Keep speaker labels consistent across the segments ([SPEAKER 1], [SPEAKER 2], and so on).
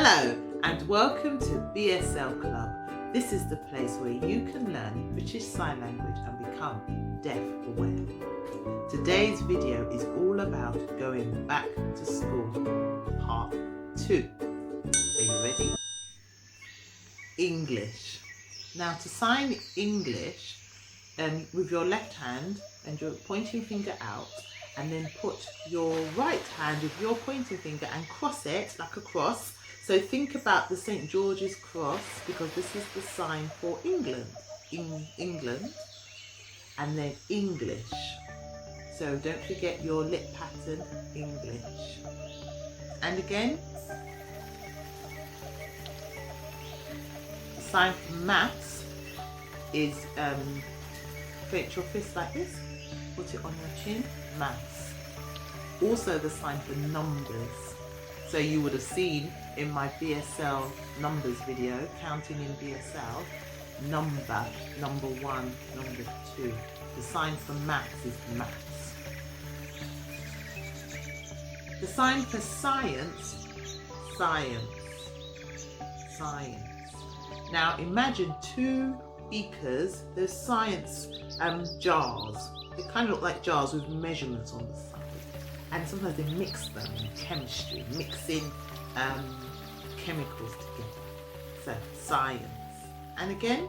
[SPEAKER 1] Hello and welcome to BSL Club. This is the place where you can learn British Sign Language and become deaf aware. Today's video is all about going back to school, part 2. Are you ready? English. Now to sign English, with your left hand and your pointing finger out, and then put your right hand with your pointing finger and cross it like a cross. So think about the St. George's cross, because this is the sign for England. In England, and then English. So don't forget your lip pattern, English. And again, the sign for maths is clench your fist like this, put it on your chin, maths. Also the sign for numbers. So you would have seen in my BSL numbers video, counting in BSL, number 1, number 2. The sign for maths is maths. The sign for science, science, science. Now imagine 2 beakers, those science jars. They kind of look like jars with measurements on the side. And sometimes they mix them in chemistry, mixing chemicals together. So, science. And again,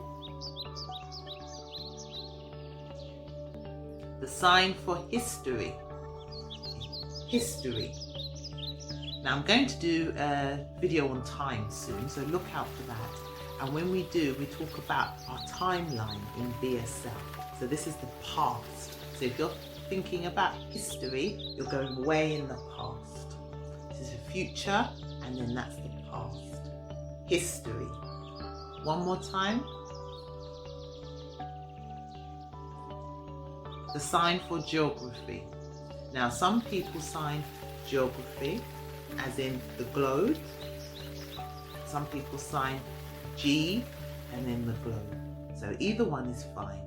[SPEAKER 1] the sign for history. History. Now I'm going to do a video on time soon, so look out for that. And when we do, we talk about our timeline in BSL. So this is the past. So if you're thinking about history, you're going way in the past. This is the future, and then that's the past. History. One more time. The sign for geography. Now some people sign geography as in the globe. Some people sign G and then the globe. So either one is fine.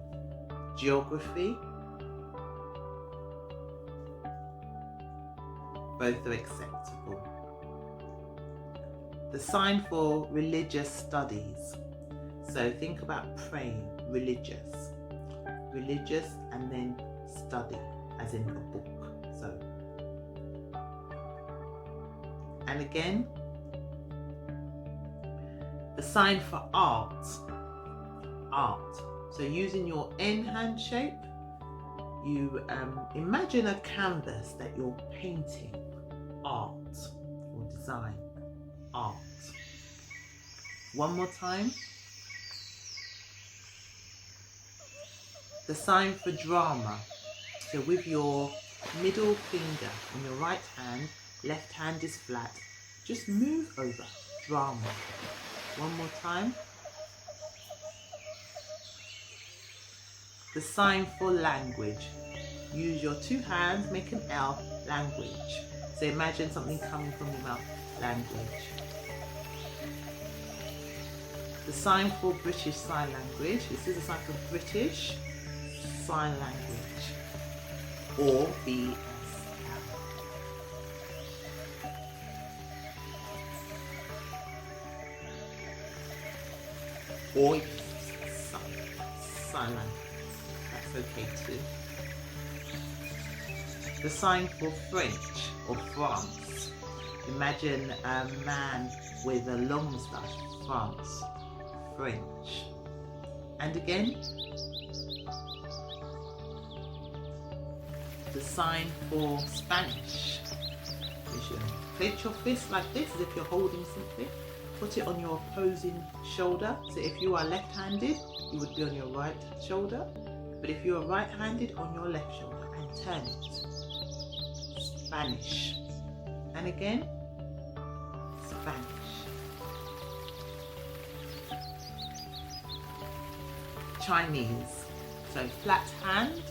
[SPEAKER 1] Geography. Both are acceptable. The sign for religious studies. So think about praying, religious. Religious and then study, as in a book. So, and again, the sign for art. Art. So using your N hand shape, you imagine a canvas that you're painting. Art or design. Art. One more time. The sign for drama. So with your middle finger on your right hand, left hand is flat, just move over. Drama. One more time. The sign for language. Use your 2 hands, make an L, language. So imagine something coming from your mouth, language. The sign for British Sign Language. This is a sign for British Sign Language, or BSL. Or sign language. That's okay too. The sign for French or France. Imagine a man with a long moustache. France. French. And again, the sign for Spanish. Clench your fist like this, as if you're holding something. Put it on your opposing shoulder. So if you are left-handed, you would be on your right shoulder. But if you are right-handed, on your left shoulder, and turn it. Spanish. And again, Spanish. Chinese. So flat hand,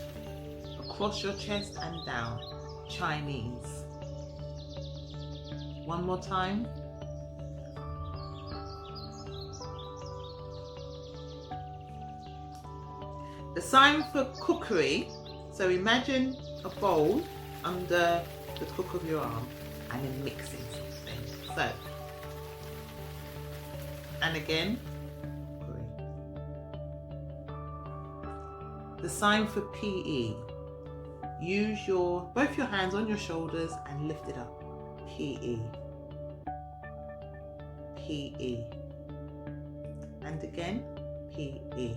[SPEAKER 1] across your chest and down. Chinese. One more time. The sign for cookery. So imagine a bowl under the crook of your arm and then mixing something. So And again, great. The sign for PE. Use both your hands on your shoulders and lift it up. PE. PE. And again, PE.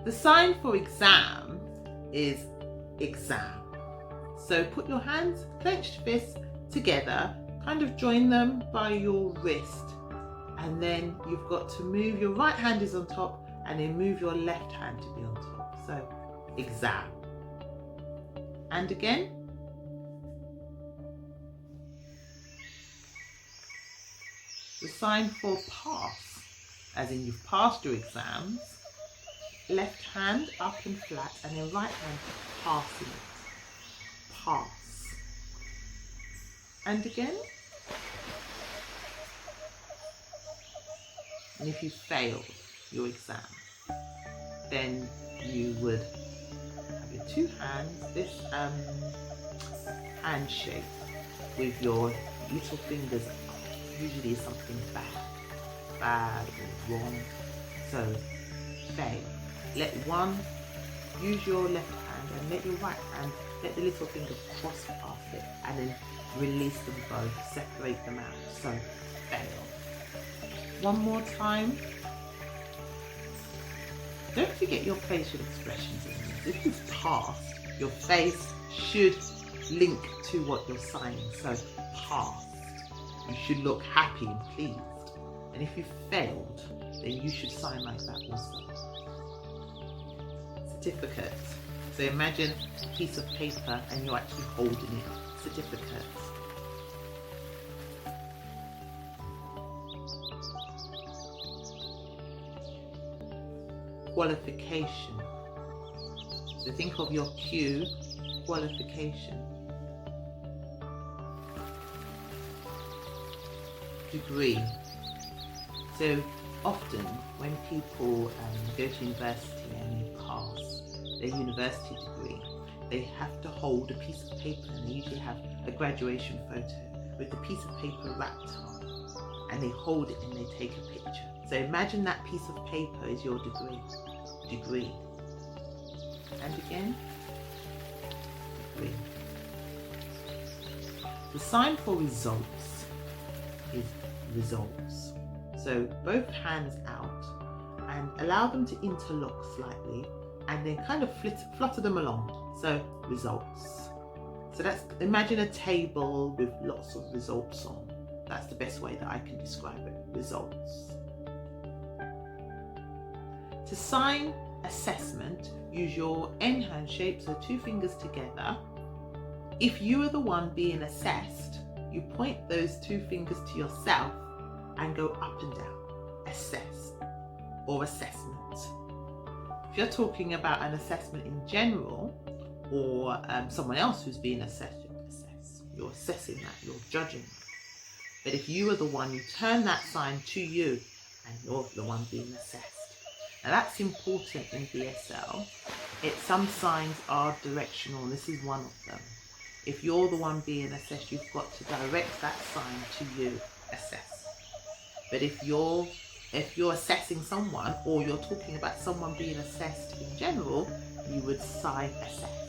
[SPEAKER 1] The sign for exam is exam. So put your hands, clenched fists together, kind of join them by your wrist. And then you've got to move, your right hand is on top, and then move your left hand to be on top. So exam. And again. The sign for pass, as in you've passed your exams. Left hand up and flat, and then right hand passing it. Pass. And again. And if you failed your exam, then you would have your two hands, this handshake with your little fingers up. Usually is something bad or wrong. So fail. Use your left hand and let your right hand, let the little finger cross past it, and then release them both, separate them out. So fail. One more time. Don't forget your facial expressions in this. If you've passed, your face should link to what you're signing. So passed. You should look happy and pleased. And if you failed, then you should sign like that also. Certificate. So imagine a piece of paper and you're actually holding it. Certificate. Qualification. So think of your Q, qualification. Degree. So often when people go to university and they pass their university degree, they have to hold a piece of paper, and they usually have a graduation photo with the piece of paper wrapped up, and they hold it and they take a picture. So imagine that piece of paper is your degree. Degree. And again, degree. The sign for results is results. So both hands out and allow them to interlock slightly, and then kind of flutter them along. So results. So that's, imagine a table with lots of results on. That's the best way that I can describe it. Results. To sign assessment, use your N hand shape, so two fingers together. If you are the one being assessed, you point those two fingers to yourself and go up and down. Assess or assessment. If you're talking about an assessment in general, or someone else who's being assessed, you're assessing that, you're judging. But if you are the one, you turn that sign to you and you're the one being assessed. Now that's important in BSL. Some signs are directional, and this is one of them. If you're the one being assessed, you've got to direct that sign to you, assess. But if you're assessing someone, or you're talking about someone being assessed in general, you would sign assess.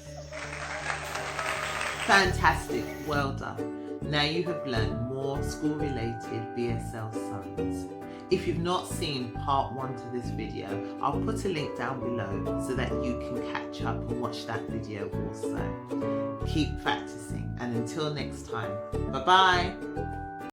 [SPEAKER 1] Fantastic, well done. Now you have learned more school-related BSL signs. If you've not seen part 1 to this video, I'll put a link down below so that you can catch up and watch that video also. Keep practicing, and until next time, bye-bye.